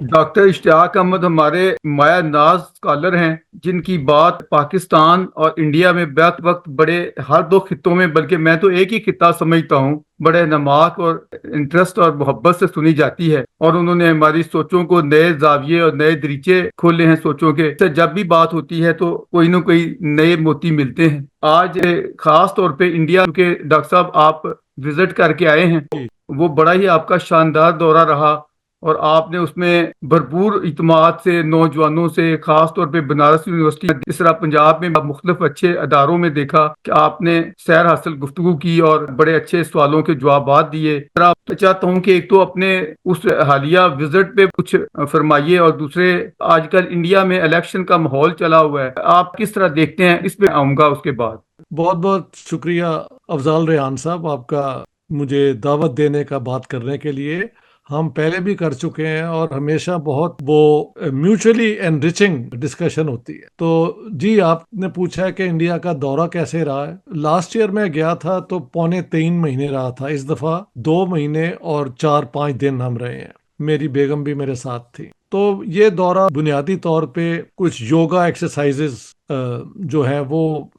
Doctor Ishtiyaq Ahmad हमारे माया नाज scholar हैं, जिनकी बात पाकिस्तान और इंडिया में बैक वक्त बड़े हर दो खित्तों में, बल्कि मैं तो एक ही खित्ता समझता हूँ, बड़े नमाक और इंटरेस्ट और मोहब्बत से सुनी जाती है। और उन्होंने हमारी सोचों को नए जाविये और नए दरीचे खोले हैं सोचों के। तो जब भी बात होती है तो कोई ना कोई नए मोती मिलते हैं। आज खास तौर पे इंडिया के डॉक्टर साहब आप विजिट करके आए हैं, जी। वो बड़ा ही आपका शानदार दौरा रहा। और आपने उसमें भरपूर इत्मीनान से नौजवानों से, खास तौर पे बनारस यूनिवर्सिटी, इस तरह पंजाब में मुख्तलिफ अच्छे अदारों में देखा कि आपने सैर हासिल गुफ्तगू की और बड़े अच्छे सवालों के जवाब दिए। मैं चाहता हूँ कि एक तो अपने उस हालिया विजिट पे कुछ फरमाइए, और दूसरे आजकल इंडिया में इलेक्शन का माहौल चला हुआ है, आप किस तरह देखते हैं, इस पे आऊंगा उसके बाद। बहुत बहुत शुक्रिया अफजाल रेहान साहब आपका, मुझे दावत देने का बात करने के लिए। हम पहले भी कर चुके हैं और हमेशा बहुत वो म्यूचुअली एनरिचिंग डिस्कशन होती है। तो जी, आपने पूछा है कि इंडिया का दौरा कैसे रहा है। लास्ट ईयर मैं गया था तो 2.25 महीने रहा था। इस दफा 2 महीने और 4-5 दिन हम रहे हैं। मेरी बेगम भी मेरे साथ थी। तो ये दौरा बुनियादी तौर पे कुछ योगा एक्सरसाइजेस जो है वो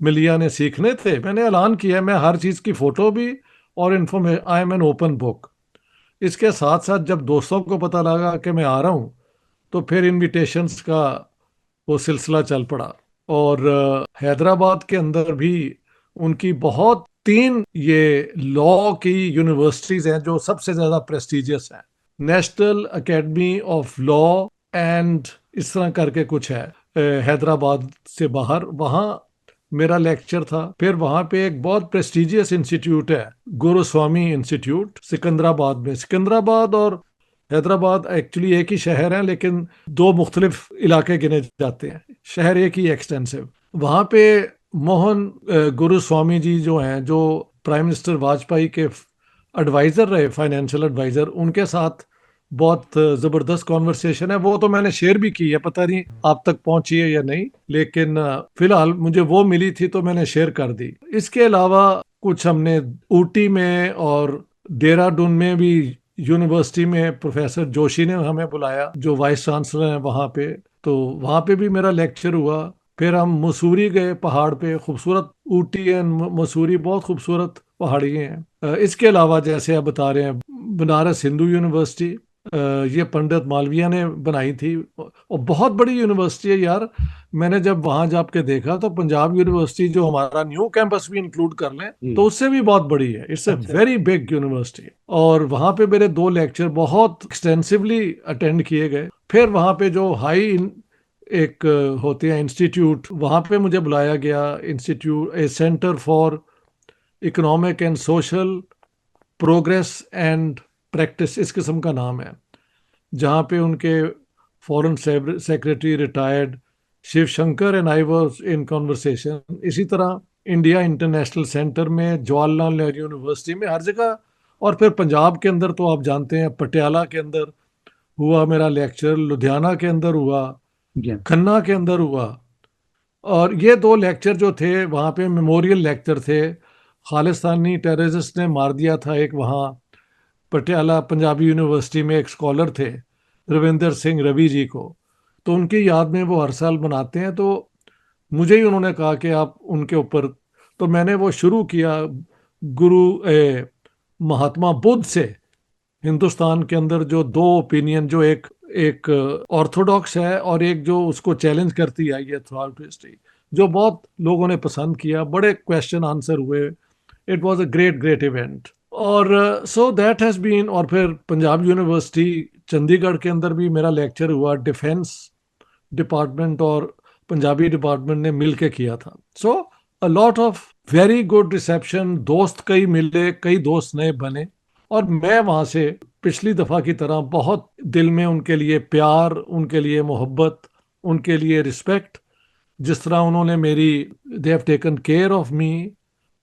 मिलिया ने सीखने थे। मैंने ऐलान किया मैं हर चीज़ की फ़ोटो भी और इन्फॉर्मे I am an open book. इसके साथ साथ जब दोस्तों को पता लगा कि मैं आ रहा हूँ तो फिर इनविटेशंस का वो सिलसिला चल पड़ा। और हैदराबाद के अंदर भी उनकी बहुत 3 ये लॉ की यूनिवर्सिटीज़ हैं जो सबसे ज़्यादा प्रेस्टिजियस हैं। National academy of law and इस तरह करके कुछ है हैदराबाद से बाहर, वहाँ मेरा लेक्चर था। फिर वहाँ पे एक बहुत प्रेस्टिजियस इंस्टीट्यूट है, गुरुस्वामी इंस्टीट्यूट, सिकंदराबाद में। सिकंदराबाद और हैदराबाद एक्चुअली एक ही शहर है, लेकिन 2 मुख्तलिफ इलाके गिने जाते हैं। शहर एक ही एक्सटेंसिव। वहाँ पे मोहन गुरुस्वामी जी जो हैं, जो प्राइम मिनिस्टर वाजपेयी के एडवाइज़र रहे, फाइनेंशियल एडवाइज़र, उनके साथ बहुत ज़बरदस्त कॉन्वर्सेशन है। वो तो मैंने शेयर भी की है, पता नहीं आप तक पहुंची है या नहीं, लेकिन फिलहाल मुझे वो मिली थी तो मैंने शेयर कर दी। इसके अलावा कुछ हमने ऊटी में और देहरादून में भी यूनिवर्सिटी में प्रोफेसर जोशी ने हमें बुलाया, जो वाइस चांसलर हैं वहाँ पे, तो वहाँ पे भी मेरा लेक्चर हुआ। फिर हम मसूरी गए, पहाड़ पे खूबसूरत। ऊटी एंड मसूरी बहुत खूबसूरत पहाड़ी हैं। इसके अलावा जैसे आप बता रहे हैं, बनारस हिंदू यूनिवर्सिटी, ये पंडित मालवीय ने बनाई थी और बहुत बड़ी यूनिवर्सिटी है यार। मैंने जब वहां जाके देखा तो पंजाब यूनिवर्सिटी जो हमारा न्यू कैंपस भी इंक्लूड कर लें तो उससे भी बहुत बड़ी है। It's a very big university. और वहां पे मेरे 2 लेक्चर बहुत एक्सटेंसिवली अटेंड किए गए। फिर वहां पे जो एक होते हैं इंस्टीट्यूट, वहां पे मुझे बुलाया गया। Institute a centre for economic and social progress and practice, इस किस्म का नाम है, जहाँ पे उनके foreign secretary retired Shiv Shankar and I was in conversation. इसी तरह इंडिया इंटरनेशनल सेंटर में, जवाहरलाल नेहरू यूनिवर्सिटी में, हर जगह। और फिर पंजाब के अंदर तो आप जानते हैं, पटियाला के अंदर हुआ मेरा लेक्चर, लुधियाना के अंदर हुआ, जी। खन्ना के अंदर हुआ। और ये 2 लेक्चर जो थे वहाँ पे मेमोरियल लेक्चर थे। खालिस्तानी टेररिस्ट ने मार दिया था एक, वहाँ पटियाला पंजाबी यूनिवर्सिटी में एक स्कॉलर थे, रविंदर सिंह रवि जी को। तो उनकी याद में वो हर साल मनाते हैं। तो मुझे ही उन्होंने कहा कि आप उनके ऊपर, तो मैंने वो शुरू किया गुरु महात्मा बुद्ध से। हिंदुस्तान के अंदर जो 2 ओपिनियन, जो एक एक ऑर्थोडॉक्स है और एक जो उसको चैलेंज करती आई है थ्रू आउट हिस्ट्री, जो बहुत लोगों ने पसंद किया, बड़े क्वेश्चन आंसर हुए। It was a great great event. और सो दैट हैज़ बीन। और फिर पंजाब यूनिवर्सिटी चंडीगढ़ के अंदर भी मेरा लेक्चर हुआ। डिफेंस डिपार्टमेंट और पंजाबी डिपार्टमेंट ने मिल के किया था। So a lot of very good reception, दोस्त कई मिले, कई दोस्त नए बने। और मैं वहाँ से पिछली दफ़ा की तरह बहुत दिल में उनके लिए प्यार, उनके लिए मोहब्बत, उनके लिए रिस्पेक्ट, जिस तरह उन्होंने मेरी, they have taken care of me.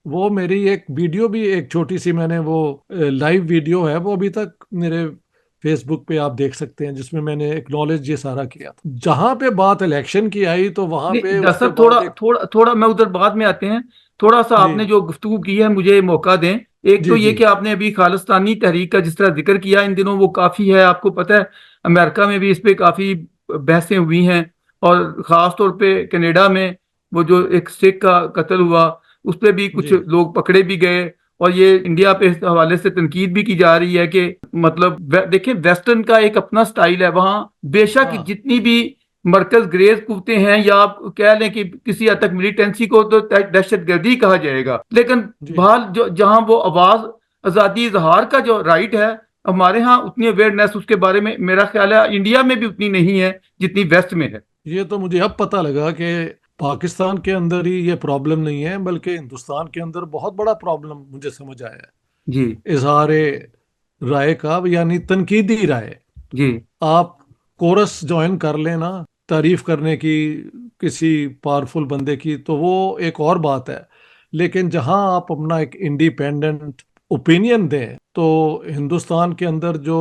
वो मेरी एक वीडियो भी, एक छोटी सी मैंने वो लाइव वीडियो है, वो अभी तक मेरे फेसबुक पे आप देख सकते हैं, जिसमें मैंने एक्नॉलेज ये सारा किया था। जहां पे बात इलेक्शन की आई तो वहां नहीं पे डॉक्टर उसके साहब, थोड़ा बाद एक। थोड़ा थोड़ा मैं उधर बाद में आते हैं। थोड़ा सा जी आपने जो गुफ्तगू की है मुझे मौका दें। एक तो जी ये जी। कि आपने अभी खालिस्तानी तहरीक का जिस तरह जिक्र किया इन दिनों, वो काफी है, आपको पता है। अमेरिका में भी इस पे काफी बहसें हुई हैं, और खास तौर पे कनाडा में वो जो एक सिख का कत्ल हुआ, उस पे भी कुछ जी। लोग पकड़े भी गए। और ये इंडिया पे इस हवाले से तनकीद भी की जा रही है कि मतलब देखिए, वेस्टर्न का एक अपना स्टाइल है वहाँ। बेशक हाँ जितनी भी मरकज ग्रेज कुत्ते हैं, या आप कह लें कि किसी हद तक मिलिटेंसी को तो दहशतगर्दी कहा जाएगा, लेकिन जी। बहरहाल जो जहां वो आवाज, आजादी इजहार का जो राइट है, हमारे यहाँ उतनी अवेयरनेस उसके बारे में मेरा ख्याल है इंडिया में भी उतनी नहीं है जितनी वेस्ट में है। ये तो मुझे अब पता लगा कि पाकिस्तान के अंदर ही ये प्रॉब्लम नहीं है, बल्कि हिंदुस्तान के अंदर बहुत बड़ा प्रॉब्लम मुझे समझ आया जी। है इजहार राय का, यानी तनकीदी राय। जी। आप कोरस ज्वाइन कर लेना तारीफ करने की किसी पावरफुल बंदे की, तो वो एक और बात है। लेकिन जहां आप अपना एक इंडिपेंडेंट ओपिनियन दें, तो हिंदुस्तान के अंदर जो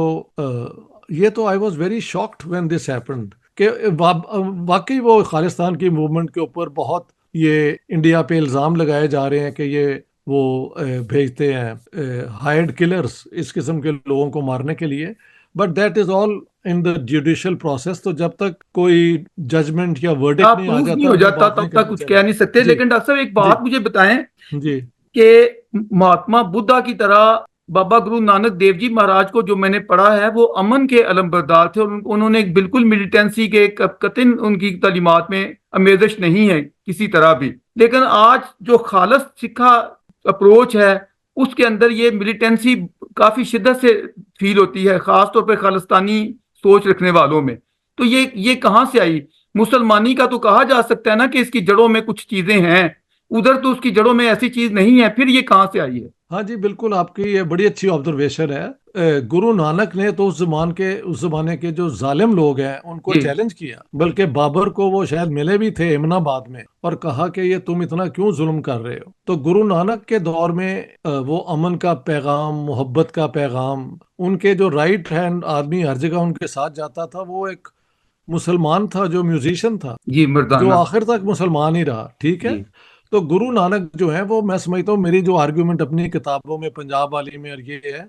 ये तो I was very shocked when this happened कि वाकई वो खालिस्तान की मूवमेंट के ऊपर बहुत ये इंडिया पे इल्ज़ाम लगाए जा रहे हैं कि ये वो भेजते हैं हायर्ड किलर्स इस किस्म के लोगों को मारने के लिए। But that is all in the judicial process, तो जब तक कोई जजमेंट या वर्डिक्ट आप नहीं आ प्रूफ नहीं जाता हो हमें जाता बात नहीं तब तक करनी कुछ कह चाहिए। नहीं सकते। जी। लेकिन डॉक्टर साहब एक जी। बात मुझे बताएं जी। कि महात्मा बुद्धा की तरह बाबा गुरु नानक देव जी महाराज को जो मैंने पढ़ा है, वो अमन के अलमबरदार थे, और उन्होंने एक बिल्कुल मिलिटेंसी के कतई उनकी तालीमात में आमेजश नहीं है किसी तरह भी। लेकिन आज जो खालस सिखा अप्रोच है, उसके अंदर ये मिलिटेंसी काफी शिद्दत से फील होती है, खासतौर पर खालिस्तानी सोच रखने वालों में। तो ये कहाँ से आई? मुसलमानी का तो कहा जा सकता है ना कि इसकी जड़ों में कुछ चीजें हैं, उधर तो उसकी जड़ों में ऐसी चीज नहीं है, फिर ये कहाँ से आई है? हाँ जी, बिल्कुल आपकी ये बड़ी अच्छी ऑब्जर्वेशन है। गुरु नानक ने तो उस जमाने के जो जालिम लोग हैं उनको जी। चैलेंज किया, बल्कि बाबर को वो शायद मिले भी थे इमनाबाद में, और कहा कि ये तुम इतना क्यों जुल्म कर रहे हो। तो गुरु नानक के दौर में वो अमन का पैगाम, मोहब्बत का पैगाम, उनके जो राइट हैंड आदमी हर जगह उनके साथ जाता था, वो एक मुसलमान था जो म्यूजिशियन था, जी जो मर्दाना। आखिर तक मुसलमान ही रहा। ठीक है। जी। तो गुरु नानक जो है वो, मैं समझता हूँ, मेरी जो आर्ग्यूमेंट अपनी किताबों में पंजाब वाली में, और ये है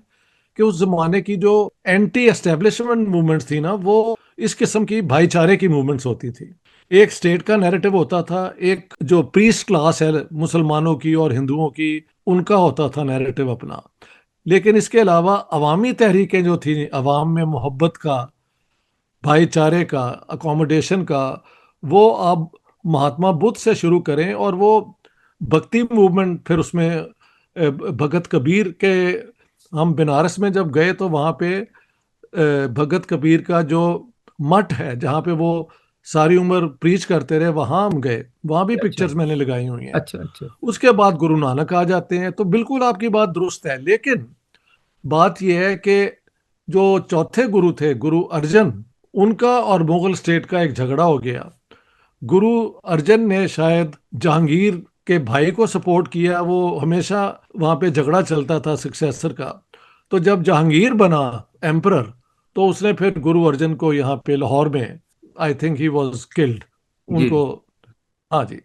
कि उस जमाने की जो एंटी एस्टेब्लिशमेंट मूवमेंट्स थी ना, वो इस किस्म की भाईचारे की मूवमेंट्स होती थी। एक स्टेट का नैरेटिव होता था, एक जो प्रीस्ट क्लास है मुसलमानों की और हिंदुओं की, उनका होता था नैरेटिव अपना। लेकिन इसके अलावा अवामी तहरीकें जो थी, अवाम में मोहब्बत का, भाईचारे का, अकोमोडेशन का, वो आप महात्मा बुद्ध से शुरू करें, और वो भक्ति मूवमेंट फिर उसमें भगत कबीर के, हम बनारस में जब गए तो वहाँ पे भगत कबीर का जो मठ है जहाँ पे वो सारी उम्र प्रीच करते रहे, वहाँ हम गए, वहाँ भी अच्छा। पिक्चर्स मैंने लगाई हुई हैं। अच्छा। अच्छा। उसके बाद गुरु नानक आ जाते हैं, तो बिल्कुल आपकी बात दुरुस्त है। लेकिन बात यह है कि जो चौथे गुरु थे, गुरु अर्जन, उनका और मुगल स्टेट का एक झगड़ा हो गया। गुरु अर्जन ने शायद जहांगीर के भाई को सपोर्ट किया, वो हमेशा वहां पे झगड़ा चलता था सक्सेसर का। तो जब जहांगीर बना एम्परर, तो उसने फिर गुरु अर्जन को यहाँ पे लाहौर में, I think he was killed जी। उनको। हाँ जी।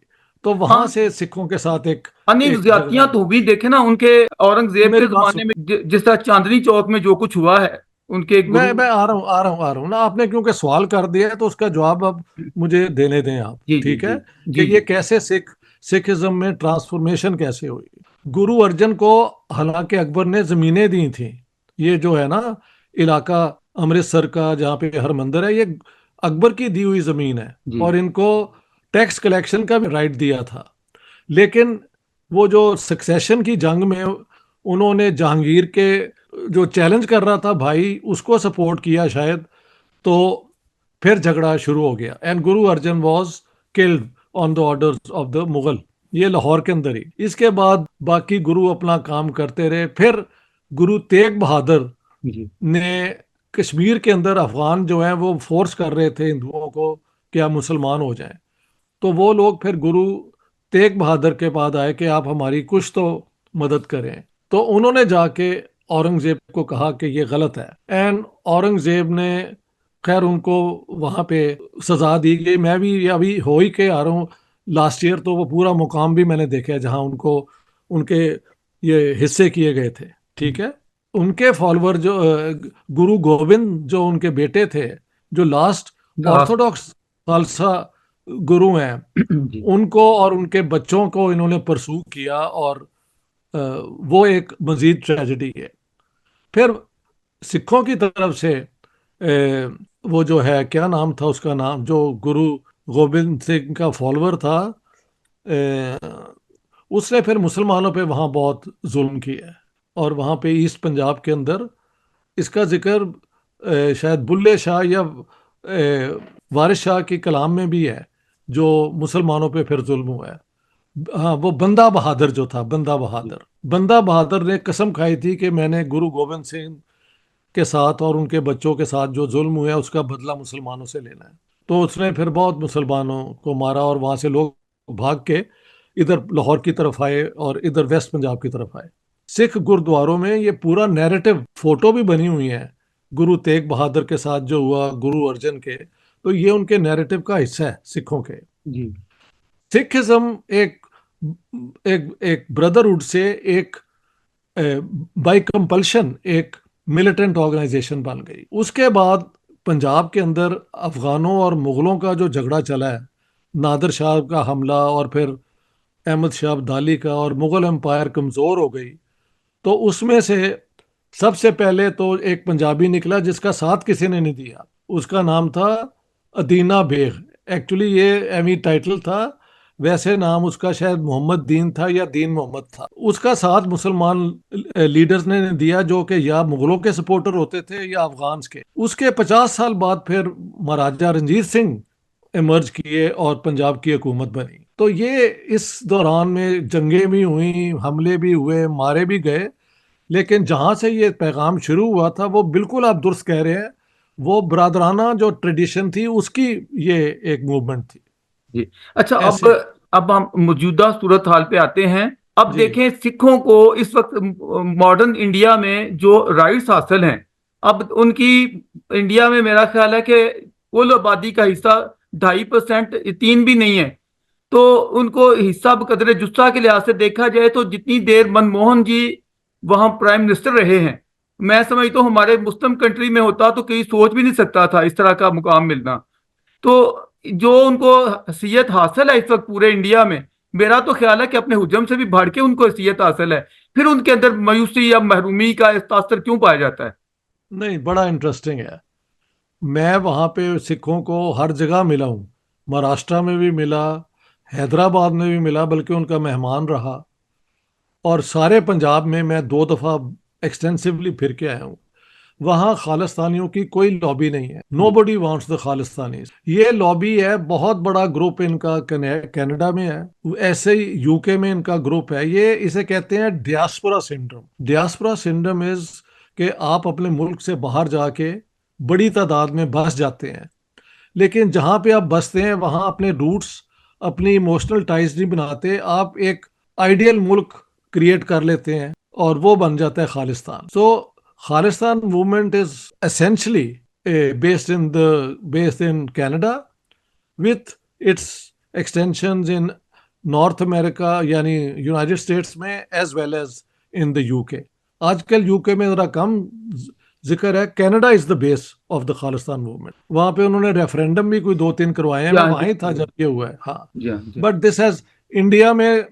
तो वहां हाँ, से सिखों के साथ एक अनेक एक झगड़ा ज्यादतियां हुआ। तो भी देखे ना उनके, औरंगजेब के मेरी बात जमाने सुन, में जिस तरह चांदनी चौक में जो कुछ हुआ है उनके गुरु। मैं आ रहा हूँ ना, आपने क्योंकि सवाल कर दिया है तो उसका जवाब अब मुझे देने दें आप। जी। जी। ठीक है। जी। कि जी। ये जी। कैसे सिखिज्म में ट्रांसफॉर्मेशन कैसे हुई। गुरु अर्जन को हालांकि अकबर ने जमीनें दी थी, ये जो है ना इलाका अमृतसर का जहाँ पे हरमंदिर है, ये अकबर की दी हुई जमीन है, जी। और इनको टैक्स कलेक्शन का भी राइट दिया था। लेकिन वो जो सक्सेशन की जंग में उन्होंने जहांगीर के जो चैलेंज कर रहा था भाई, उसको सपोर्ट किया शायद, तो फिर झगड़ा शुरू हो गया, and Guru Arjan was killed on the orders of the Mughal, ये लाहौर के अंदर ही। इसके बाद बाकी गुरु अपना काम करते रहे। फिर गुरु तेग बहादुर जी। ने कश्मीर के अंदर अफगान जो है वो फोर्स कर रहे थे हिंदुओं को कि आप मुसलमान हो जाएं, तो वो लोग फिर गुरु तेग बहादुर के पास आए कि आप हमारी कुछ तो मदद करें। तो उन्होंने जाके औरंगजेब को कहा कि ये गलत है, एंड औरंगजेब ने, खैर उनको वहां पे सजा दी गई। मैं भी अभी हो ही के आ रहा हूँ लास्ट ईयर, तो वो पूरा मुकाम भी मैंने देखा है जहां उनको उनके ये हिस्से किए गए थे। ठीक है। उनके फॉलोअर जो गुरु गोविंद जो उनके बेटे थे, जो लास्ट लास्ट। ऑर्थोडॉक्स खालसा गुरु हैं, जी। उनको और उनके बच्चों को इन्होंने परसू किया, और वो एक मजीद ट्रेजेडी है। फिर सिखों की तरफ से वो जो है, क्या नाम था उसका, नाम जो गुरु गोविंद सिंह का फॉलोअर था, उसने फिर मुसलमानों पे वहाँ बहुत जुल्म किया है। और वहाँ पे ईस्ट पंजाब के अंदर इसका जिक्र शायद बुल्ले शाह या वारिस शाह की कलाम में भी है, जो मुसलमानों पे फिर जुल्म हुआ है। हाँ, वो बंदा बहादुर जो था, बंदा बहादुर ने कसम खाई थी कि मैंने गुरु गोविंद सिंह के साथ और उनके बच्चों के साथ जो जुल्म हुआ उसका बदला मुसलमानों से लेना है। तो उसने फिर बहुत मुसलमानों को मारा, और वहां से लोग भाग के इधर लाहौर की तरफ आए और इधर वेस्ट पंजाब की तरफ आए। सिख गुरुद्वारों में ये पूरा नैरेटिव, फोटो भी बनी हुई है गुरु तेग बहादुर के साथ जो हुआ, गुरु अर्जन के, तो ये उनके नैरेटिव का हिस्सा है सिखों के। जी। सिखिज्म एक एक एक ब्रदरहुड से एक बाय कंपल्शन एक मिलिटेंट ऑर्गेनाइजेशन बन गई। उसके बाद पंजाब के अंदर अफगानों और मुगलों का जो झगड़ा चला है, नादिर शाह का हमला और फिर अहमद शाह अब्दाली का, और मुगल एम्पायर कमज़ोर हो गई, तो उसमें से सबसे पहले तो एक पंजाबी निकला जिसका साथ किसी ने नहीं दिया। उसका नाम था अदीना बेग। एक्चुअली ये एमी टाइटल था, वैसे नाम उसका शायद मोहम्मद दीन था या दीन मोहम्मद था। उसका साथ मुसलमान लीडर्स ने नहीं दिया, जो कि या मुगलों के सपोर्टर होते थे या अफगान्स के। उसके 50 साल बाद फिर महाराजा रंजीत सिंह इमर्ज किए और पंजाब की हुकूमत बनी। तो ये इस दौरान में जंगें भी हुई, हमले भी हुए, मारे भी गए, लेकिन जहां से ये पैगाम शुरू हुआ था वो बिल्कुल आप दुरुस्त कह रहे हैं, वो ब्रादराना जो ट्रेडिशन थी उसकी ये एक मूवमेंट थी। जी। अच्छा, ऐसे। अब हम मौजूदा सूरत हाल पे आते हैं। अब जी। देखें सिखों को इस वक्त मॉडर्न इंडिया में जो राइट्स हासिल हैं, अब उनकी इंडिया में मेरा ख्याल है कि कुल आबादी का हिस्सा 2.5%, 3 भी नहीं है। तो उनको हिस्सा बकदरे जुस्सा के लिहाज से देखा जाए तो जितनी देर मनमोहन जी वहां प्राइम मिनिस्टर रहे हैं, मैं समझता हूँ हमारे मुस्लिम कंट्री में होता तो कहीं सोच भी नहीं सकता था इस तरह का मुकाम मिलना। तो जो उनको हैसियत हासिल है इस वक्त पूरे इंडिया में, मेरा तो ख्याल है कि अपने हुजम से भी बढ़ के उनको हैसियत हासिल है। फिर उनके अंदर मायूसी या महरूमी का तासर क्यों पाया जाता है? नहीं, बड़ा इंटरेस्टिंग है। मैं वहाँ पे सिखों को हर जगह मिला हूँ, महाराष्ट्र में भी मिला, हैदराबाद में भी मिला, बल्कि उनका मेहमान रहा, और सारे पंजाब में मैं 2 दफ़ा एक्सटेंसिवली फिर के आया हूँ। वहाँ खालिस्तानियों की कोई लॉबी नहीं है। No ji. Body wants the Khalistanis. ये लॉबी है, बहुत बड़ा ग्रुप इनका कनाडा में है, ऐसे ही यूके में इनका ग्रुप है। ये इसे कहते हैं diaspora syndrome. Diaspora syndrome is कि आप अपने मुल्क से बाहर जाके बड़ी तादाद में बस जाते हैं, लेकिन जहाँ पे आप बसते हैं वहाँ अपने रूट्स, अपनी इमोशनल टाइज नहीं बनाते, आप एक आइडियल मुल्क क्रिएट कर लेते हैं और वो बन जाता है Khalistan. So Khalistan movement is essentially based in Canada with its extensions in north America यानी यूनाइटेड स्टेट्स में, as well as in the UK. आजकल यूके में ज़रा कम जिक्र है। Canada is the base of the Khalistan movement. वहाँ पे उन्होंने रेफरेंडम भी कोई 2-3 करवाए हैं, मैं जी वहीं था जब ये हुआ है। हाँ, जी हाँ, जी। बट दिस हैज, इंडिया में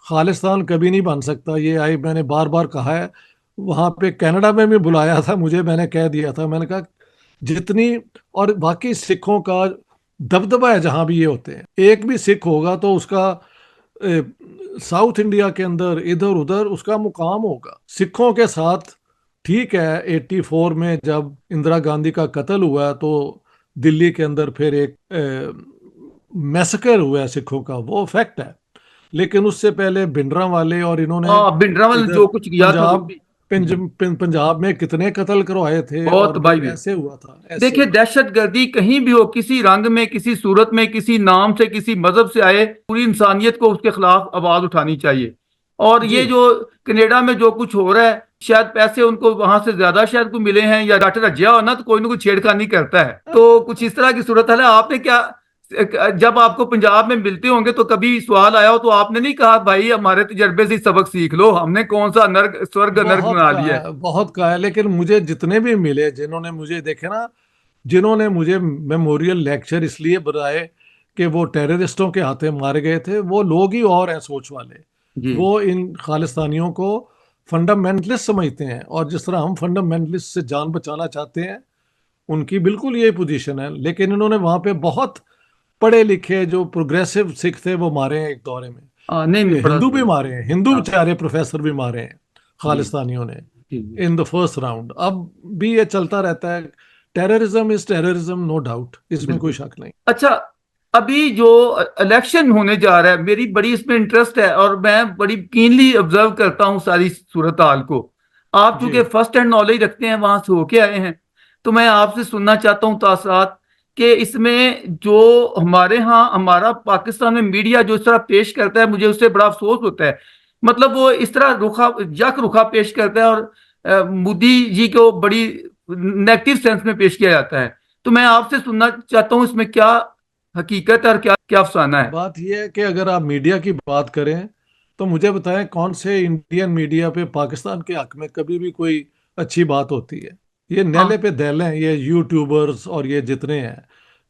खालिस्तान कभी नहीं बन सकता, ये आई मैंने बार बार कहा है। वहाँ पे कनाडा में भी बुलाया था मुझे, मैंने कह दिया था, मैंने कहा जितनी, और बाकी सिखों का दबदबा है जहां भी ये होते हैं, एक भी सिख होगा तो उसका साउथ इंडिया के अंदर इधर उधर उसका मुकाम होगा। सिखों के साथ ठीक है, 84 में जब इंदिरा गांधी का कत्ल हुआ तो दिल्ली के अंदर फिर एक मैसेकर हुआ है सिखों का, वो फैक्ट है। लेकिन उससे पहले भिंडरा वाले और इन्होंने हाँ, भिंडरावल इधर जो कुछ किया था वो पंजाब भी। जी। पंजाब में कितने कत्ल करवाए थे, बहुत और तबाही हुई। ऐसे हुआ था, ऐसे देखिए, हुआ था। दहशत गर्दी कहीं भी हो, किसी रंग में, किसी सूरत में, किसी नाम से, किसी मजहब से आए, पूरी इंसानियत को उसके खिलाफ आवाज उठानी चाहिए। और जी। ये जो कनाडा में जो कुछ हो रहा है, शायद पैसे उनको वहां से ज्यादा शायद को मिले हैं, या डॉक्टर अज्जिया हो ना तो कोई ना कोई छेड़खानी करता है, तो कुछ इस तरह की सूरत है। आपने क्या जब आपको पंजाब में मिलते होंगे तो कभी सवाल आया हो तो आपने नहीं कहा भाई हमारे तजर्बे से सबक सीख लो, हमने कौन सा नर्क स्वर्ग नर्क बहुत बना लिया कहा है। है, बहुत कहा है, लेकिन मुझे जितने भी मिले, जिन्होंने मुझे देखे ना, जिन्होंने मुझे मेमोरियल लेक्चर इसलिए बनाए कि वो टेररिस्टों के हाथे मारे गए थे, वो लोग ही और हैं सोच वाले। जी वो इन खालिस्तानियों को फंडामेंटलिस्ट समझते हैं, और जिस तरह हम फंडामेंटलिस्ट से जान बचाना चाहते हैं, उनकी बिल्कुल यही पोजीशन है। लेकिन इन्होंने वहां पे बहुत पढ़े लिखे जो प्रोग्रेसिव सिख थे वो मारे हैं एक दौरे में। हाँ, नहीं नहीं, बड़ा हिंदू भी सही। मारे हैं, हिंदू हाँ बेचारे प्रोफेसर भी मारे हैं जी खालिस्तानियों ने जी जी। In the first round. अब भी ये चलता रहता है। Terrorism is terrorism, no doubt, इसमें कोई बिल्कुल। शक नहीं। अच्छा, अभी जो इलेक्शन होने जा रहा है, मेरी बड़ी इसमें इंटरेस्ट है और मैं बड़ी कीनली ऑब्जर्व करता हूँ सारी सूरत हाल को। आप जी। चूंकि फर्स्ट हैंड नॉलेज रखते हैं, वहां से होके आए हैं, तो मैं आपसे सुनना चाहता हूँ तासात कि इसमें जो हमारे यहाँ हमारा पाकिस्तान में मीडिया जो इस तरह पेश करता है, मुझे उससे बड़ा अफसोस होता है। मतलब वो इस तरह रुखा यक रुखा पेश करता है और मोदी जी को बड़ी नेगेटिव सेंस में पेश किया जाता है। तो मैं आपसे सुनना चाहता हूँ इसमें क्या हकीकत है और क्या क्या अफसाना है। बात यह है कि अगर आप मीडिया की बात करें तो मुझे बताएं कौन से इंडियन मीडिया पे पाकिस्तान के हक में कभी भी कोई अच्छी बात होती है। ये हाँ नेले पे दहले हैं, ये यूट्यूबर्स और ये जितने हैं,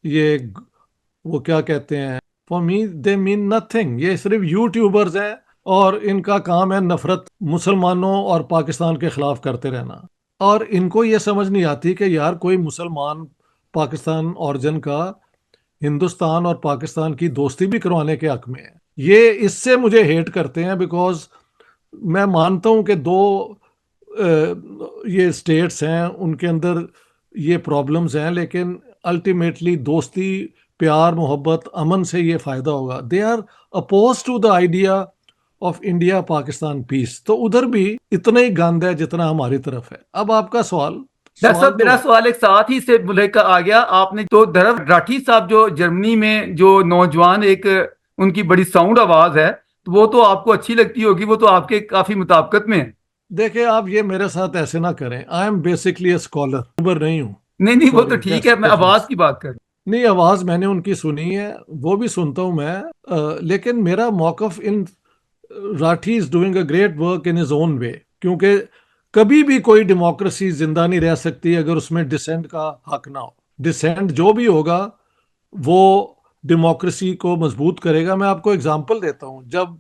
ये वो क्या कहते हैं, for me they mean nothing. ये सिर्फ यूट्यूबर्स हैं और इनका काम है नफरत मुसलमानों और पाकिस्तान के खिलाफ करते रहना। और इनको ये समझ नहीं आती कि यार कोई मुसलमान पाकिस्तान ओरिजिन का हिंदुस्तान और पाकिस्तान की दोस्ती भी करवाने के हक में है। ये इससे मुझे हेट करते हैं, बिकॉज मैं मानता हूं कि दो ये स्टेट्स हैं, उनके अंदर ये प्रॉब्लम्स हैं, लेकिन अल्टीमेटली दोस्ती, प्यार, मोहब्बत, अमन से ये फायदा होगा। They are opposed to the idea of India Pakistan peace. तो उधर भी इतना ही गंद है जितना हमारी तरफ है। अब आपका सवाल, डॉक्टर सवाल साहब, तो मेरा है। सवाल एक साथ ही से लेकर आ गया। आपने तो धरम राठी साहब जो जर्मनी में जो नौजवान, एक उनकी बड़ी साउंड आवाज है, तो वो तो आपको अच्छी लगती होगी, वो तो आपके काफी मुताबिकत में है। देखिए, आप ये मेरे साथ ऐसे ना करें। I am basically a scholar, YouTuber नहीं हूँ। नहीं नहीं, वो तो सॉरी, ठीक दैट्स है, मैं आवाज डिफरेंस। की बात कर। नहीं, आवाज मैंने उनकी सुनी है, वो भी सुनता हूँ मैं। लेकिन मेरा मौकफ इन, Rathee is doing a great work in his own way. क्योंकि कभी भी कोई डेमोक्रेसी जिंदा नहीं रह सकती अगर उसमें डिसेंट का हक ना हो। डिसेंट जो भी होगा वो डेमोक्रेसी को मजबूत करेगा। मैं आपको एग्जांपल देता हूँ। जब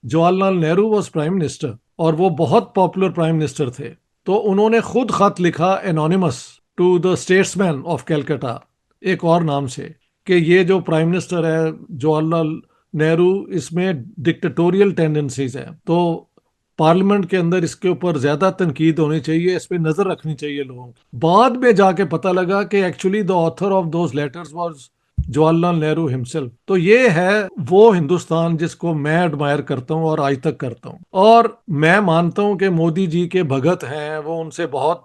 Jawaharlal Nehru was prime minister, और वो बहुत पॉपुलर प्राइम मिनिस्टर थे, तो उन्होंने खुद खत लिखा anonymous to the statesman of Calcutta, एक और नाम से, कि ये जो प्राइम मिनिस्टर है जवाहरलाल नेहरू, इसमें डिक्टेटोरियल टेंडेंसीज हैं, तो पार्लियामेंट के अंदर इसके ऊपर ज्यादा तनकीद होनी चाहिए, इस पे नजर रखनी चाहिए लोगों की। बाद में जाके पता लगा कि actually the author of those letters was Jawaharlal Nehru himself. तो ये है वो हिंदुस्तान जिसको मैं एडमायर करता हूँ और आज तक करता हूँ। और मैं मानता हूँ कि मोदी जी के भगत हैं, वो उनसे बहुत,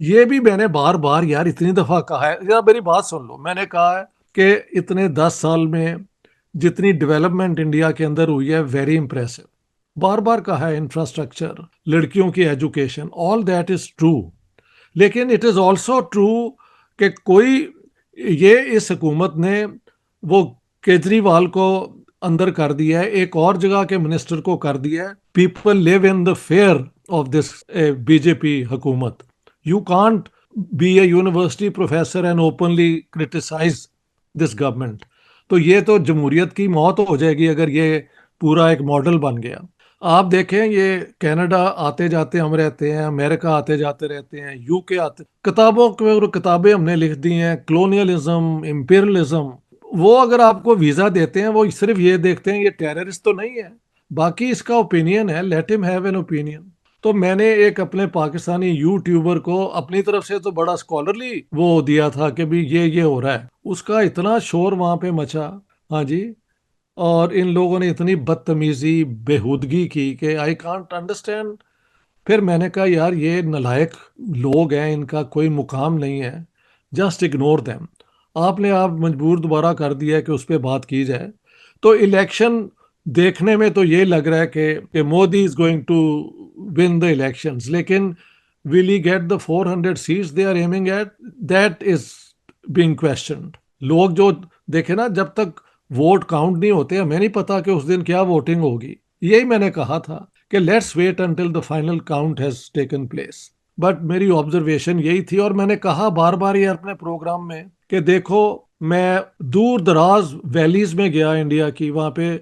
ये भी मैंने बार बार यार इतनी दफा कहा है, यार मेरी बात सुन लो। मैंने कहा है कि इतने 10 साल में जितनी डेवलपमेंट इंडिया के अंदर हुई है, वेरी इंप्रेसिव। बार बार कहा है, इंफ्रास्ट्रक्चर, लड़कियों की education, all that is true. लेकिन इट इज ऑल्सो ट्रू कि कोई, ये इस हुकूमत ने वो केजरीवाल को अंदर कर दिया है, एक और जगह के मिनिस्टर को कर दिया है। People live in the fear of this BJP हुकूमत। You can't be a university professor and openly criticise this government. तो ये तो जमहूरियत की मौत हो जाएगी अगर ये पूरा एक मॉडल बन गया। आप देखें, ये कनाडा आते जाते हम रहते हैं, अमेरिका आते जाते रहते हैं, यूके आते, किताबों के और किताबें हमने लिख दी हैं, क्लोनियलिज्म, इंपीरियलिज्म। वो अगर आपको वीजा देते हैं, वो सिर्फ ये देखते हैं ये टेररिस्ट तो नहीं है, बाकी इसका ओपिनियन है, let him have an opinion. तो मैंने एक अपने पाकिस्तानी यूट्यूबर को अपनी तरफ से तो बड़ा स्कॉलरली वो दिया था कि भी ये हो रहा है, उसका इतना शोर वहां पे मचा। हाँ जी। और इन लोगों ने इतनी बदतमीजी, बेहूदगी की कि आई कांट अंडरस्टैंड। फिर मैंने कहा यार ये नलायक लोग हैं, इनका कोई मुकाम नहीं है, जस्ट इग्नोर देम। आपने आप मजबूर दोबारा कर दिया है कि उस पर बात की जाए। तो इलेक्शन देखने में तो ये लग रहा है कि Modi is going to win the elections, लेकिन will he get the 400 seats they are aiming at, that is being questioned. लोग जो देखे ना, जब तक वोट काउंट नहीं होते हमें नहीं पता कि उस दिन क्या वोटिंग होगी। यही मैंने कहा था कि let's wait until the final count has taken place. But मेरी ऑब्जर्वेशन यही थी, और मैंने कहा बार बार ये अपने प्रोग्राम में कि देखो, मैं दूर दराज वैलीज में गया इंडिया की, वहां पे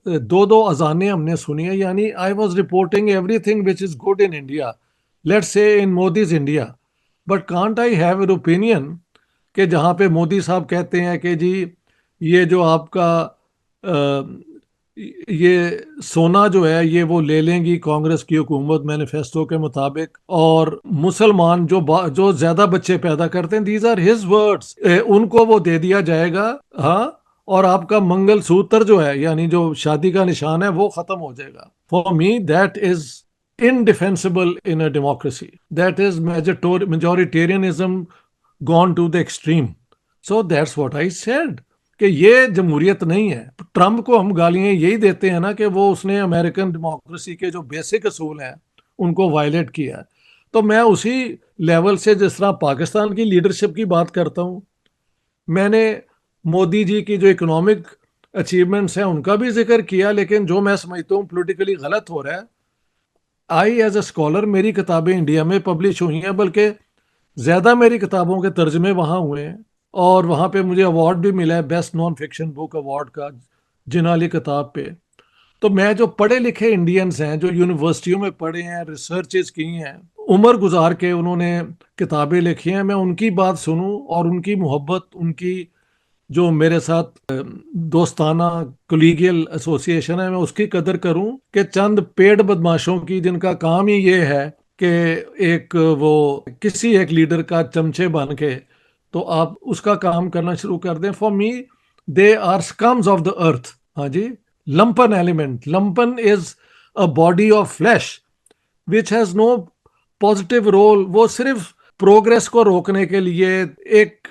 दो दो अजानें हमने सुनी है, यानी I was reporting everything which is good in India, let's say in Modi's India. But can't I have an opinion कि जहाँ पे मोदी साहब कहते हैं कि जी ये जो आपका ये सोना जो है ये वो ले लेंगी कांग्रेस की हुकूमत मैनिफेस्टो के मुताबिक, और मुसलमान जो ज्यादा बच्चे पैदा करते हैं, दीज आर हिज वर्ड्स, उनको वो दे दिया जाएगा। हाँ, और आपका मंगल सूत्र जो है यानी जो शादी का निशान है वो खत्म हो जाएगा। For me that is indefensible in a democracy. That is majoritarianism gone to the extreme. So that's what I said कि ये जमहूरियत नहीं है। ट्रम्प को हम गालियां यही देते हैं ना कि वो उसने अमेरिकन डेमोक्रेसी के जो बेसिक असूल हैं उनको वायलेट किया है। तो मैं उसी लेवल से जिस तरह पाकिस्तान की लीडरशिप की बात करता हूँ, मैंने मोदी जी की जो इकोनॉमिक अचीवमेंट्स हैं उनका भी जिक्र किया, लेकिन जो मैं समझता हूँ पॉलिटिकली गलत हो रहा है, आई एज ए स्कॉलर मेरी किताबें इंडिया में पब्लिश हुई हैं, बल्कि ज़्यादा मेरी किताबों के तर्जमे वहाँ हुए हैं, और वहाँ पे मुझे अवार्ड भी मिला है best non fiction book award का जिनाली किताब पे। तो मैं जो पढ़े लिखे इंडियंस हैं जो यूनिवर्सिटियों में पढ़े हैं, रिसर्चेस की हैं, उम्र गुजार के उन्होंने किताबें लिखी हैं, मैं उनकी बात सुनूं और उनकी मोहब्बत, उनकी जो मेरे साथ दोस्ताना कोलीगियल एसोसिएशन है, मैं उसकी कदर करूं कि चंद पेड़ बदमाशों की जिनका काम ही ये है कि एक वो किसी एक लीडर का चमचे बन के तो आप उसका काम करना शुरू कर दें। For me they are scums of the earth. हाँ जी, lumpen element. Lumpen is a body of flesh which has no positive role. वो सिर्फ प्रोग्रेस को रोकने के लिए, एक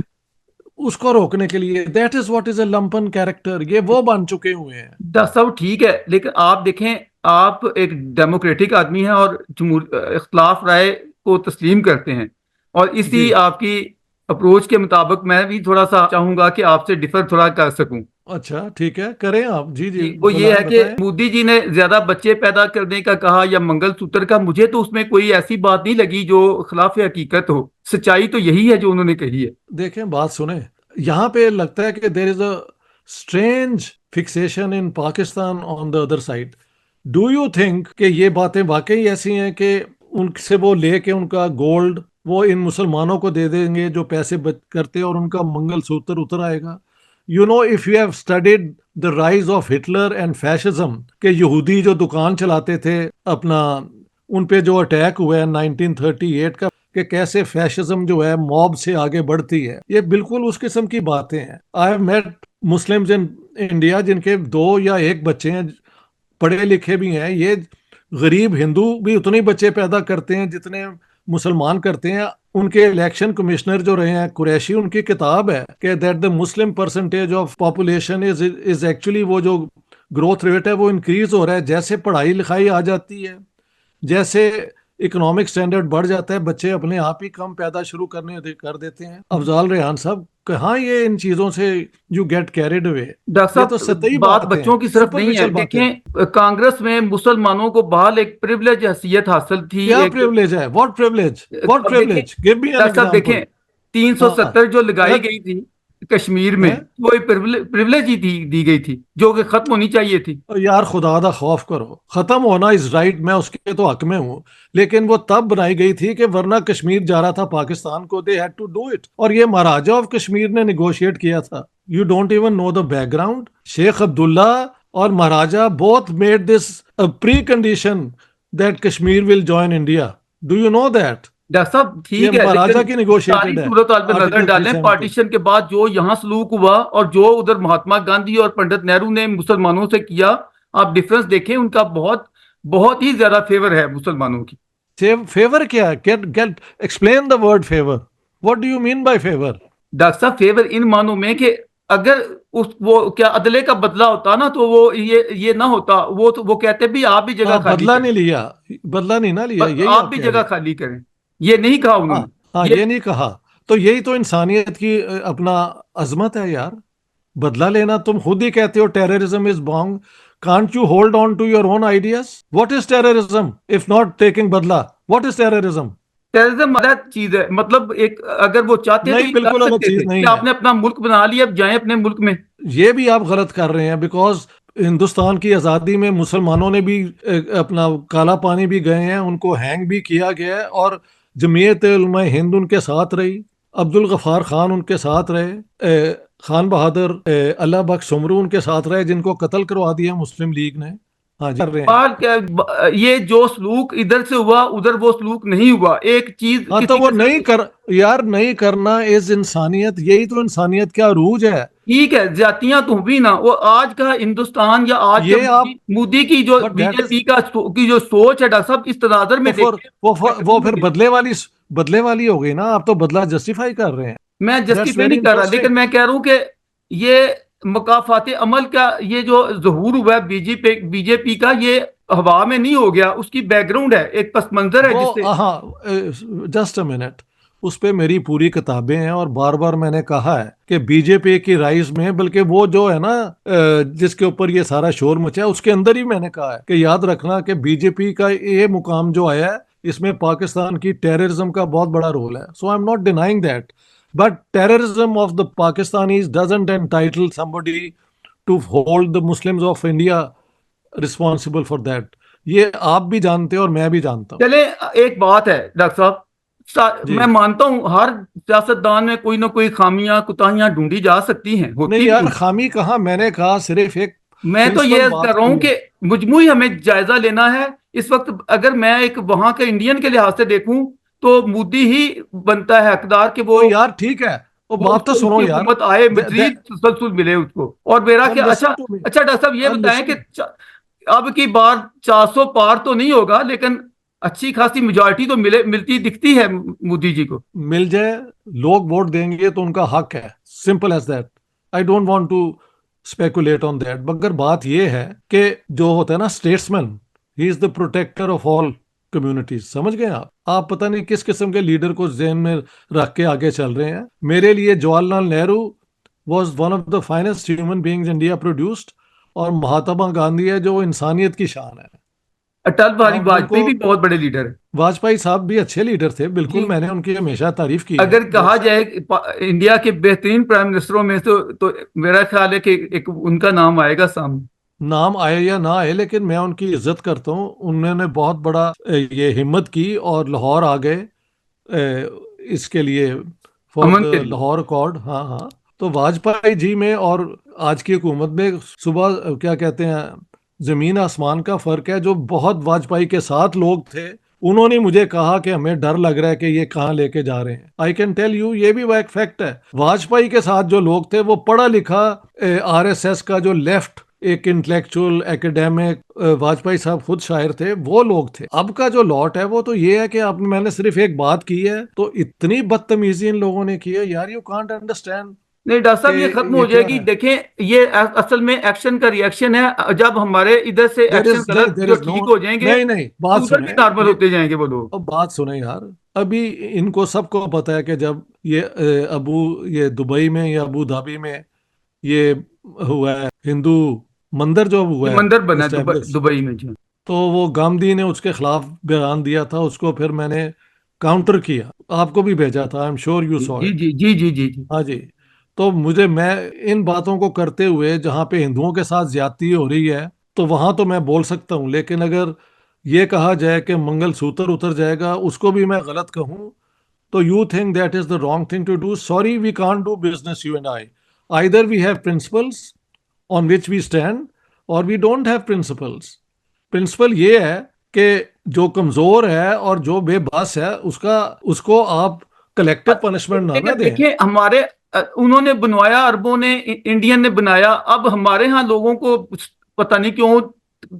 उसको रोकने के लिए, that is what is a lumpen character, ये वो बन चुके हुए हैं। डॉक्टर साहब ठीक है, लेकिन आप देखें, आप एक डेमोक्रेटिक आदमी हैं और इख्तलाफ राय को तस्लीम करते हैं, और जी इसी आपकी अप्रोच के मुताबिक मैं भी थोड़ा सा चाहूंगा कि आपसे डिफर थोड़ा कर सकूं। अच्छा, ठीक है, करें आप। जी जी, जी, वो ये है कि बताएं। मोदी जी ने ज्यादा बच्चे पैदा करने का कहा या मंगलसूत्र का, मुझे तो उसमें कोई ऐसी बात नहीं लगी जो खिलाफ हकीकत हो। सच्चाई तो यही है जो उन्होंने कही है। देखें, बात सुने, यहाँ पे लगता है कि there is a strange fixation in Pakistan on the other side. Do you think कि ये बातें वाकई ऐसी हैं कि उनसे वो लेके उनका गोल्ड वो इन मुसलमानों को दे देंगे जो पैसे बच करते हैं, और उनका मंगलसूत्र उतर आएगा? You know, if you have studied the rise of Hitler and fascism, के यहूदी जो दुकान चलाते थे अपना, उन पे जो अटैक हुआ है 1938 का, कि कैसे फैशिज्म जो है मॉब से आगे बढ़ती है, ये बिल्कुल उस किस्म की बातें हैं। I have met Muslims in India जिनके 2 या 1 बच्चे हैं, पढ़े लिखे भी हैं। ये गरीब हिंदू भी उतने ही बच्चे पैदा करते हैं जितने मुसलमान करते हैं। उनके इलेक्शन कमिश्नर जो रहे हैं कुरैशी, उनकी किताब है कि that the Muslim percentage of population is actually, वो जो ग्रोथ रेट है वो इंक्रीज हो रहा है। जैसे पढ़ाई लिखाई आ जाती है, जैसे इकोनॉमिक स्टैंडर्ड बढ़ जाता है, बच्चे अपने आप ही कम पैदा शुरू कर देते हैं। अफजाल रेहान साहब, कहाँ ये इन चीजों से you get carried away? Doctor ये तो साहब, सतही बात बात है, बच्चों की सिर्फ नहीं है। सुपरफिशियल बातें हैं। देखें, कांग्रेस में मुसलमानों को बहाल एक प्रिविलेज हैसियत हासिल थी। क्या एक प्रिविलेज है? What privilege? व्हाट अब देखें privilege? Give me an doctor साहब, एग्जांपल। देखें 370 हाँ, जो लगाई अगर गई थी कश्मीर में, है वो एक प्रिविलेज ही दी गई थी जो कि खत्म होनी चाहिए थी। यार, खुदा दा खौफ करो, खत्म होना इज राइट, मैं उसके तो हक में हूँ, लेकिन वो तब बनाई गई थी कि वरना कश्मीर जा रहा था पाकिस्तान को, they had to do it, और ये महाराजा ऑफ कश्मीर ने निगोशिएट किया था। You don't even know the background. Sheikh Abdullah और Maharaja both made this precondition that Kashmir will join India. Do you know that? Doctor साहब ये ठीक है, महाराजा लेकिन की सारी निगोशिएटेड है, सूरत हाल पे नजर आर्टिकल डालें। 370। पार्टीशन के बाद जो यहाँ सलूक हुआ और जो उधर महात्मा गांधी और पंडित नेहरू ने मुसलमानों से किया, आप डिफरेंस देखें। उनका बहुत बहुत ही ज्यादा फेवर है मुसलमानों की। फेवर क्या? Get explain the word favour. What do you mean by favour? Doctor साहब, फेवर इन मानों में कि अगर उस वो क्या अदले का बदला होता ना, तो वो ये ना होता। वो तो वो कहते भी आप भी जगह हाँ, खाली बदला करें, नहीं लिया, बदला नहीं ना लिया, यही आप आप भी कह जगह रहे हैं। खाली करें, ये नहीं कहा हाँ उन्होंने। हाँ, ये ये नहीं कहा। तो यही तो इंसानियत की अपना अजमत है यार, बदला लेना। तुम खुद ही कहते हो terrorism is wrong, can't you hold on to your own ideas? What is terrorism if not taking बदला? What is terrorism? टेररिज्म अलग चीज है, मतलब एक अगर वो चाहते तो नहीं, ये कर बिल्कुल अलग सकते चीज थे कि नहीं है। आपने अपना मुल्क बना लिया, अब जाएं अपने मुल्क में। ये भी आप गलत कर रहे हैं, बिकॉज हिंदुस्तान की आज़ादी में मुसलमानों ने भी अपना काला पानी भी गए हैं, उनको हैंग भी किया गया है, और जमीयत उलमा हिंद उनके साथ रही, अब्दुल गफ्फार खान उनके साथ रहे, खान बहादुर अल्लाह बख्श सुमरू उनके साथ रहे, जिनको कत्ल करवा दिया मुस्लिम लीग ने। हाँ जी, कर रहे हैं। बाल क्या, ये जो सलूक इधर से हुआ उधर वो सलूक नहीं हुआ, एक चीज हाँ, तो किसी वो के नहीं साथ। कर, यार नहीं करना इज इंसानियत, यही तो इंसानियत का अरूज है। ठीक है, जातियां तो हुई ना, वो आज का हिंदुस्तान या आज का ये मोदी आप, मोदी की जो बट दैट इज, बीजेपी की जो सोच है, डॉक्टर साहब इस तनाजर तो में फिर देखें वो बेहतरीन फिर होगी। बदले वाली हो गई ना, आप तो बदला जस्टिफाई कर रहे हैं। मैं दैट्स जस्टिफाई वेरी नहीं कर रहा, लेकिन इंटरेस्टिंग। मैं कह रहा हूं कि ये मकाफात अमल का ये जो ज़हूर हुआ है बीजेपी का, ये हवा में नहीं हो गया, उसकी बैकग्राउंड है, एक पस मंजर है वो जिससे। हाँ, जस्ट अ मिनट, उस पे मेरी पूरी किताबें हैं, और बार बार मैंने कहा है कि बीजेपी की राइज में, बल्कि वो जो है ना जिसके ऊपर ये सारा शोर मचा है, उसके अंदर ही मैंने कहा है कि याद रखना कि बीजेपी का ये मुकाम जो आया है, इसमें पाकिस्तान की टेररिज्म का बहुत बड़ा रोल है। So I am not denying that, but terrorism of the Pakistanis doesn't entitle somebody to hold the Muslims of India responsible for that. ये आप भी जानते हो और मैं भी जानता हूँ। चले, एक बात है डॉक्टर साहब, जी। मैं मानता हूं हर सियासतदान में कोई ना कोई खामियां कुताहियां ढूंढी जा सकती हैं, नहीं होती भी यार, हैं। खामी कहाँ, मैंने कहा सिर्फ एक मैं तो ये प्रिंसिपल अर्ज कर बात रहा की हूं है। कि मजमूई हमें जायजा लेना है इस वक्त। अगर मैं एक वहां के इंडियन के लिहाज से देखूं तो मोदी ही बनता है हकदार कि तो यार ठीक है, वो वो बात तो उसको उसकी सुनो यार। हुकूमत आए, मजीद तसल्सल मिले उसको। और मेरा क्या, अच्छा लिसन टू मी, अच्छा डॉक्टर साहब ये बताएं कि लिसन। अब की बार 400 पार तो नहीं होगा, लेकिन अच्छी खासी मेजोरिटी तो मिलती दिखती है मोदी जी को। मिल जाए, लोग वोट देंगे तो उनका हक है, simple as that. I don't want to speculate on that, मगर बात यह है कि जो होता है ना statesman, he is the protector of all communities. समझ गए आप पता नहीं किस किस्म के लीडर को जेहन में रख के आगे चल रहे हैं। मेरे लिए Jawaharlal Nehru was one of the finest human beings India produced, और महात्मा गांधी है जो इंसानियत की शान है। अटल बिहारी हम वाजपेयी उनको, भी बहुत बड़े लीडर है। वाजपेयी साहब भी अच्छे लीडर थे, जी, बिल्कुल, मैंने उनकी हमेशा तारीफ की है, अगर कहा दैट्स जाए कि इंडिया के बेहतरीन प्राइम मिनिस्टरों में तो मेरा ख्याल है कि एक उनका नाम आएगा सामने। नाम आए या ना आए, लेकिन मैं उनकी इज्जत करता हूँ। उन्होंने बहुत बड़ा ये हिम्मत की और लाहौर आ गए इसके लिए, फॉर अमन के द लिए। लाहौर अकॉर्ड। हाँ हाँ। तो वाजपेयी जी में और आज की हुकूमत में सुबह क्या कहते हैं, जमीन आसमान का फर्क है। जो बहुत वाजपेयी के साथ लोग थे, उन्होंने मुझे कहा कि हमें डर लग रहा है कि ये कहाँ लेके जा रहे हैं। आई कैन टेल यू, ये भी वो एक फैक्ट है। वाजपेयी के साथ जो लोग थे वो पढ़ा लिखा आरएसएस का जो लेफ्ट, एक इंटेलेक्चुअल एकेडमिक, वाजपेयी साहब खुद शायर थे, वो लोग थे। अब का जो लॉट है वो तो ये है कि अब मैंने सिर्फ एक बात की है तो इतनी बदतमीजी इन लोगों ने की है यार, यू कांट अंडरस्टैंड नहीं डॉक्टर कि साहब, ये खत्म ये हो क्या जाएगी, है। देखें ये असल में एक्शन का रिएक्शन है। जब हमारे इधर से एक्शन गलत देर जो इज नो, ठीक हो जाएंगे नहीं नहीं, तो बात उधर भी सुने नॉर्मल ये, होते जाएंगे वो लोग। अब बात सुने यार। अभी इनको सबको पता है कि जब ये ये दुबई में या अबू धाबी में ये हुआ है, हिंदू मंदिर जो ये हुआ है मंदिर बना है एस्टेब्लिश, दुबई में जो। तो वो गांधी ने उसके खिलाफ बयान दिया था, उसको फिर मैंने काउंटर किया, आपको भी भेजा था, आई एम श्योर यू जी सॉ जी इट। जी जी जी जी जी। हाँ जी। तो मैं इन बातों को करते हुए, जहाँ पे हिंदुओं के साथ ज्यादती हो रही है, तो वहां तो मैं बोल सकता हूँ, लेकिन अगर ये कहा जाए कि मंगल सूत्र उतर जाएगा, उसको भी मैं गलत कहूँ, तो you think that is the wrong thing to do. Sorry, we can't do business you and I. Either we have principles on which we stand, और we don't have principles. Principle ये है कि जो कमजोर है और जो बेबस है, उसका उसको आप कलेक्टिव पनिशमेंट ना ना लेकिन दें। देखिए हमारे उन्होंने बनवाया, अरबों ने, इंडियन ने बनाया, अब हमारे यहाँ लोगों को पता नहीं क्यों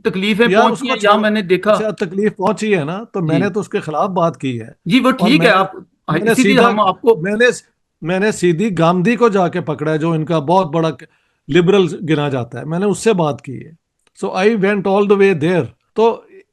तकलीफें यार पहुंची उसको हैं, यहाँ छोड़ो, मैंने देखा। अच्छा तकलीफ पहुंची है ना, तो मैंने जी तो उसके खिलाफ बात की है। जी, वो और ठीक है, आप मैंने इसीलिए सीधा हम आपको। मैंने मैंने सीधी गांधी को जाके पकड़ा है, जो इनका बहुत बड़ा लिबरल गिना जाता है, मैंने उससे बात की है। So I went all the way there. तो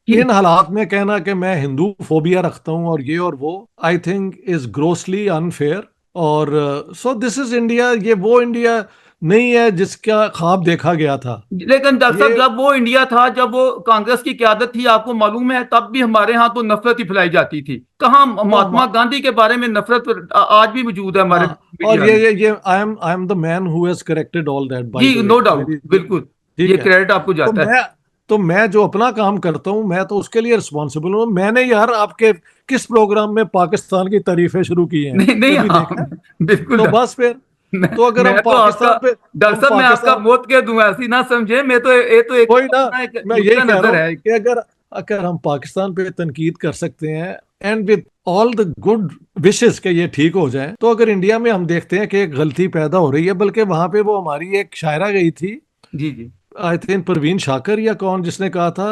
इन हालात में कहना कि मैं हिंदू फोबिया रखता हूं और ये और वो, I think is grossly unfair. और सो दिस इज इंडिया, ये वो इंडिया नहीं है जिसका ख्वाब देखा गया था। लेकिन डॉक्टर साहब, ये जब वो इंडिया था, जब वो कांग्रेस की क्यादत थी, आपको मालूम है, तब भी हमारे यहाँ तो नफरत ही फैलाई जाती थी। कहाँ तो महात्मा गांधी के बारे में नफरत आज भी मौजूद है हमारे हाँ, और मीडिया में। ये I am the man who has corrected all that, by ji, the way, no doubt, मेरी बिल्कुल। ठीक ये है। क्रेडिट आपको तो जाता है। मैं तो मैं जो अपना काम करता हूँ, मैं तो उसके लिए रिस्पॉन्सिबल हूँ। मैंने यार आपके किस प्रोग्राम में पाकिस्तान की तारीफें शुरू की हैं, नहीं नहीं, कभी हाँ, देखा है? बिल्कुल तो डॉक्टर। बस फिर, मैं तो अगर मैं हम तो आपका, पाकिस्तान पे, डॉक्टर हम साहब, मैं आपका पाकिस्तान, मौत कह दूंगा, ऐसी ना समझे। मैं तो ये तो एक कोई ना, अपना एक मैं यही नुक्ता कह रहा नजर हूँ है। कि अगर अगर हम पाकिस्तान पे तनकीद कर सकते हैं and with all the good wishes के ये ठीक हो जाए, तो अगर इंडिया में हम देखते हैं कि एक गलती पैदा हो रही है, बल्कि वहां पे वो हमारी एक शायरा गई थी, जी जी आई थिंक परवीन शाकर या कौन, जिसने कहा था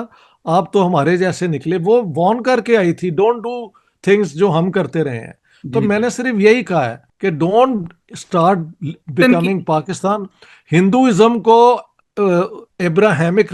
आप तो हमारे जैसे निकले, वो वॉर्न करके आई थी, डोंट डू थिंग्स जो हम करते रहे हैं। तो जी जी। मैंने सिर्फ यही कहा है कि डोंट स्टार्ट तनकी बिकमिंग पाकिस्तान हिंदुइज्म को, अब्राहमिक